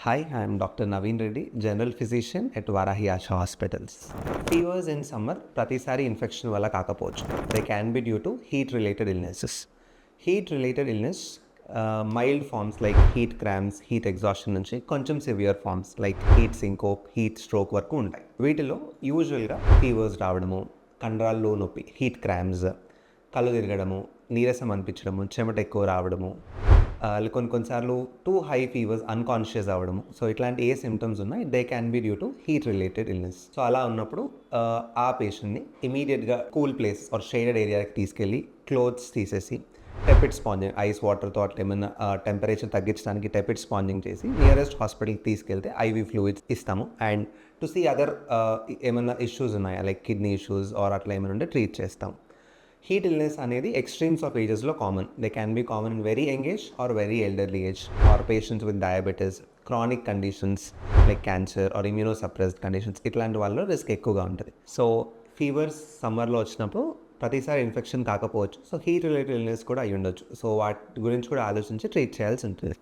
Hi, I am Dr. Naveen Reddy, General Physician at Varahi Asha Hospitals. Fevers in summer ప్రతిసారి infection వల్ల కాకపోవచ్చు. They can be due to heat related illnesses. Heat related illness mild forms like heat cramps, heat exhaustion నుంచి కొంచెం severe forms like heat syncope, heat stroke వరకు ఉంటాయి. వీటిలో యూజువల్గా fevers రావడము, కండరాల్లో నొప్పి, హీట్ క్రామ్స్, కళ్ళు తిరగడము, నీరసం అనిపించడము, చెమట ఎక్కువ రావడము, కొన్నిసార్లు టూ హై ఫీవర్స్, అన్కాన్షియస్ అవ్వడము. సో ఇట్లాంటి ఏ సిమ్టమ్స్ ఉన్నాయి they can be due to heat related illness. So అలా ఉన్నప్పుడు ఆ పేషెంట్ని ఇమీడియట్గా కూల్ ప్లేస్ ఆర్ షేడెడ్ ఏరియాకి తీసుకెళ్ళి క్లోత్స్ తీసేసి టెపిడ్ స్పాంజింగ్, ఐస్ వాటర్తో అట్లా ఏమైనా టెంపరేచర్ తగ్గించడానికి టెపిడ్ స్పాంజింగ్ చేసి నియరెస్ట్ హాస్పిటల్కి తీసుకెళ్తే ఐవీ ఫ్లూయిడ్స్ ఇస్తాము. అండ్ టు సీ అదర్ ఏమైనా ఇష్యూస్ ఉన్నాయా లైక్ కిడ్నీ ఇష్యూస్ ఆర్ అట్లా ఏమైనా ఉంటే ట్రీట్ చేస్తాం. హీట్ ఇల్నెస్ అనేది ఎక్స్ట్రీమ్స్ ఆఫ్ ఏజెస్లో common. They can be common in very young age or very elderly age or patients with diabetes, chronic conditions like cancer or immunosuppressed conditions, ఇట్లాంటి వాళ్ళలో risk ఎక్కువగా ఉంటుంది. సో ఫీవర్స్ సమ్మర్లో వచ్చినప్పుడు ప్రతిసారి ఇన్ఫెక్షన్ కాకపోవచ్చు. సో హీట్ రిలేటెడ్ ఇల్నెస్ కూడా అయ్యి ఉండొచ్చు. సో వాటి గురించి కూడా ఆలోచించి ట్రీట్ చేయాల్సి ఉంటుంది.